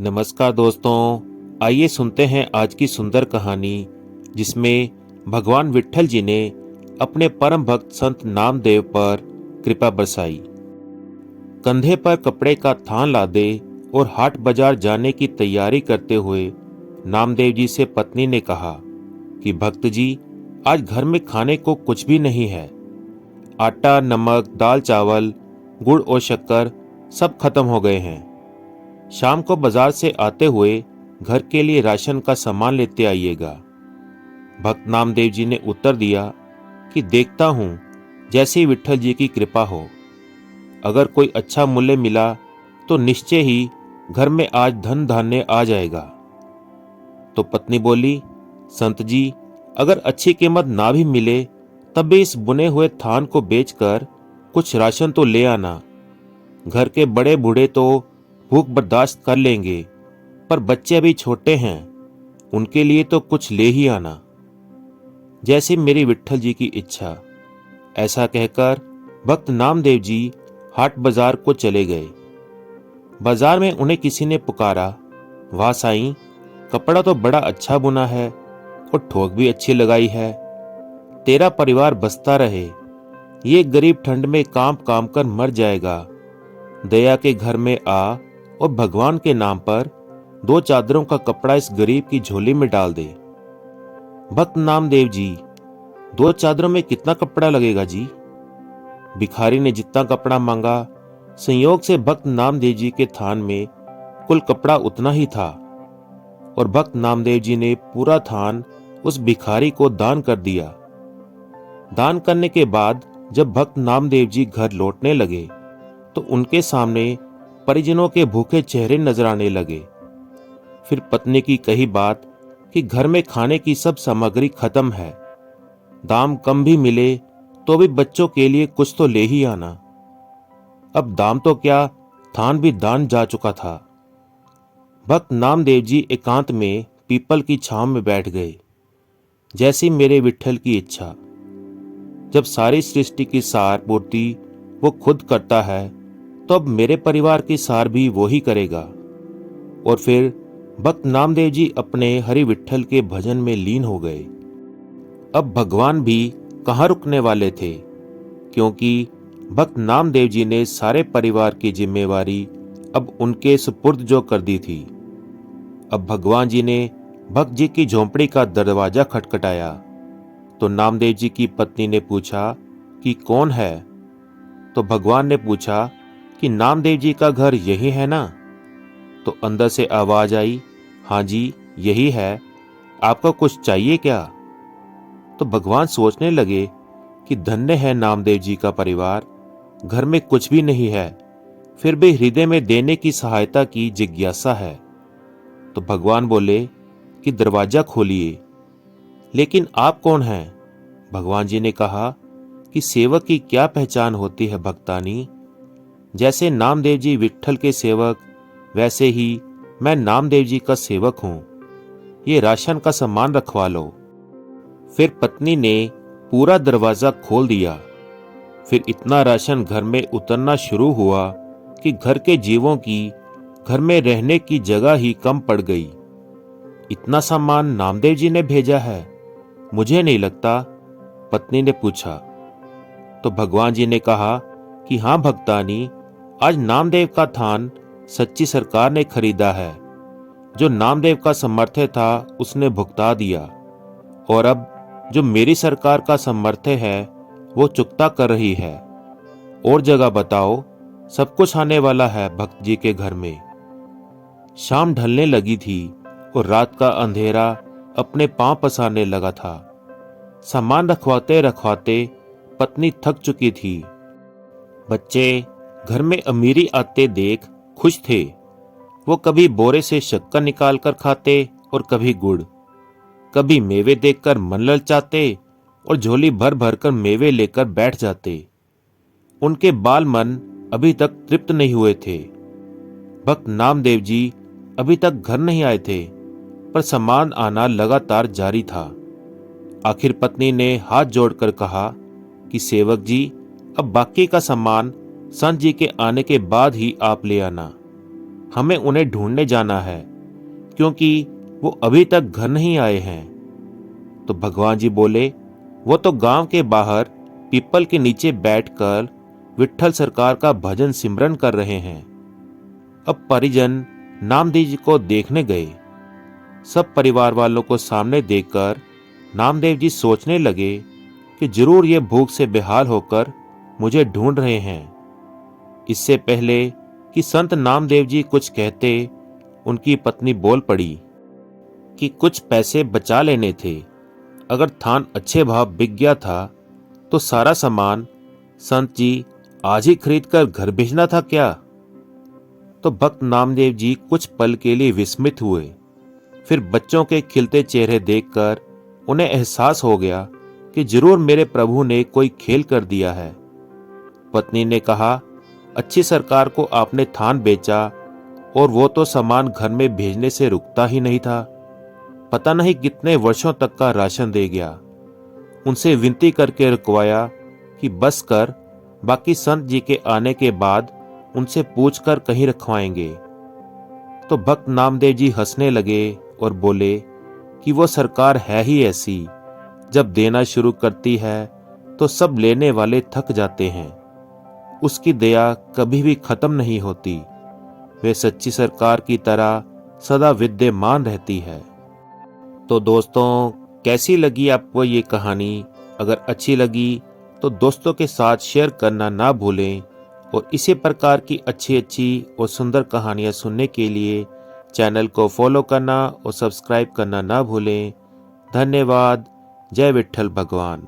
नमस्कार दोस्तों, आइए सुनते हैं आज की सुंदर कहानी जिसमें भगवान विट्ठल जी ने अपने परम भक्त संत नामदेव पर कृपा बरसाई। कंधे पर कपड़े का थान लादे और हाट बाजार जाने की तैयारी करते हुए नामदेव जी से पत्नी ने कहा कि भक्त जी, आज घर में खाने को कुछ भी नहीं है। आटा, नमक, दाल, चावल, गुड़ और शक्कर सब खत्म हो गए हैं। शाम को बाजार से आते हुए घर के लिए राशन का सामान लेते आइएगा। भक्त नामदेव जी ने उत्तर दिया कि देखता हूं, जैसी विट्ठल जी की कृपा हो। अगर कोई अच्छा मूल्य मिला तो निश्चय ही घर में आज धन धान्य आ जाएगा। तो पत्नी बोली, संत जी, अगर अच्छी कीमत ना भी मिले तब भी इस बुने हुए थान को बेचकर कुछ राशन तो ले आना। घर के बड़े बूढ़े तो भूख बर्दाश्त कर लेंगे, पर बच्चे अभी छोटे हैं, उनके लिए तो कुछ ले ही आना। जैसी मेरी विट्ठल जी की इच्छा। ऐसा कहकर भक्त नामदेव जी हाट बाजार को चले गए। बाजार में उन्हें किसी ने पुकारा, वाह साईं, कपड़ा तो बड़ा अच्छा बुना है और ठोक भी अच्छी लगाई है। तेरा परिवार बसता रहे। ये गरीब ठंड में काम काम कर मर जाएगा। दया के घर में आ और भगवान के नाम पर 2 चादरों का कपड़ा इस गरीब की झोली में डाल दे। भक्त नामदेव जी, 2 चादरों में कितना कपड़ा लगेगा जी? भिखारी ने जितना कपड़ा मांगा, संयोग से भक्त नामदेव जी के थान में कुल कपड़ा उतना ही था और भक्त नामदेव जी ने पूरा थान उस भिखारी को दान कर दिया। दान करने के बाद जब भक्त नामदेव जी घर लौटने लगे तो उनके सामने परिजनों के भूखे चेहरे नजर आने लगे। फिर पत्नी की कही बात कि घर में खाने की सब सामग्री खत्म है, दाम कम भी मिले तो भी बच्चों के लिए कुछ तो ले ही आना। अब दाम तो क्या, थान भी दान जा चुका था। भक्त नामदेव जी एकांत में पीपल की छांव में बैठ गए। जैसी मेरे विट्ठल की इच्छा। जब सारी सृष्टि की सार पूर्ति वो खुद करता है तो अब मेरे परिवार की सार भी वो ही करेगा। और फिर भक्त नामदेव जी अपने हरि विट्ठल के भजन में लीन हो गए। अब भगवान भी कहाँ रुकने वाले थे, क्योंकि भक्त नामदेव जी ने सारे परिवार की जिम्मेवारी अब उनके सुपुर्द जो कर दी थी। अब भगवान जी ने भक्त जी की झोंपड़ी का दरवाजा खटखटाया तो नामदेव जी की पत्नी ने पूछा कि कौन है। तो भगवान ने पूछा कि नामदेव जी का घर यही है ना? तो अंदर से आवाज आई, हाँ जी, यही है। आपको कुछ चाहिए क्या? तो भगवान सोचने लगे कि धन्य है नामदेव जी का परिवार, घर में कुछ भी नहीं है, फिर भी हृदय में देने की सहायता की जिज्ञासा है। तो भगवान बोले कि दरवाजा खोलिए। लेकिन आप कौन हैं? भगवान जी ने कहा कि सेवक की क्या पहचान होती है भक्तानी। जैसे नामदेव जी विट्ठल के सेवक, वैसे ही मैं नामदेव जी का सेवक हूं। ये राशन का सामान रखवा लो। फिर पत्नी ने पूरा दरवाजा खोल दिया। फिर इतना राशन घर में उतरना शुरू हुआ कि घर के जीवों की घर में रहने की जगह ही कम पड़ गई। इतना सामान नामदेव जी ने भेजा है? मुझे नहीं लगता, पत्नी ने पूछा। तो भगवान जी ने कहा कि हाँ भक्तानी, आज नामदेव का थान सच्ची सरकार ने खरीदा है। जो नामदेव का सामर्थ्य था उसने भुगता दिया, और अब जो मेरी सरकार का सामर्थ्य है वो चुकता कर रही है। और जगह बताओ, सब कुछ आने वाला है भक्त जी के घर में। शाम ढलने लगी थी और रात का अंधेरा अपने पांव पसारने लगा था। सामान रखवाते रखवाते पत्नी थक चुकी थी। बच्चे घर में अमीरी आते देख खुश थे। वो कभी बोरे से शक्कर निकाल कर खाते और कभी गुड़। कभी मेवे देखकर मन ललचाते और झोली भर भर कर मेवे लेकर बैठ जाते। उनके बाल मन अभी तक तृप्त नहीं हुए थे। भक्त नामदेव जी अभी तक घर नहीं आए थे, पर सामान आना लगातार जारी था। आखिर पत्नी ने हाथ जोड़कर कहा कि सेवक जी, अब बाकी का सामान संत जी के आने के बाद ही आप ले आना। हमें उन्हें ढूंढने जाना है, क्योंकि वो अभी तक घर नहीं आए हैं। तो भगवान जी बोले, वो तो गांव के बाहर पीपल के नीचे बैठकर विट्ठल सरकार का भजन सिमरन कर रहे हैं। अब परिजन नामदेव जी को देखने गए। सब परिवार वालों को सामने देखकर नामदेव जी सोचने लगे कि जरूर ये भूख से बेहाल होकर मुझे ढूंढ रहे हैं। इससे पहले कि संत नामदेव जी कुछ कहते, उनकी पत्नी बोल पड़ी कि कुछ पैसे बचा लेने थे। अगर थान अच्छे भाव बिक गया था तो सारा सामान संत जी आज ही खरीद कर घर भेजना था क्या? तो भक्त नामदेव जी कुछ पल के लिए विस्मित हुए। फिर बच्चों के खिलते चेहरे देखकर उन्हें एहसास हो गया कि जरूर मेरे प्रभु ने कोई खेल कर दिया है। पत्नी ने कहा, अच्छी सरकार को आपने थान बेचा और वो तो सामान घर में भेजने से रुकता ही नहीं था। पता नहीं कितने वर्षों तक का राशन दे गया। उनसे विनती करके रुकवाया कि बस कर, बाकी संत जी के आने के बाद उनसे पूछकर कहीं रखवाएंगे। तो भक्त नामदेव जी हंसने लगे और बोले कि वो सरकार है ही ऐसी, जब देना शुरू करती है तो सब लेने वाले थक जाते हैं। उसकी दया कभी भी खत्म नहीं होती। वे सच्ची सरकार की तरह सदा विद्यमान रहती है। तो दोस्तों, कैसी लगी आपको ये कहानी? अगर अच्छी लगी तो दोस्तों के साथ शेयर करना ना भूलें और इसी प्रकार की अच्छी अच्छी और सुंदर कहानियाँ सुनने के लिए चैनल को फॉलो करना और सब्सक्राइब करना ना भूलें। धन्यवाद। जय विट्ठल भगवान।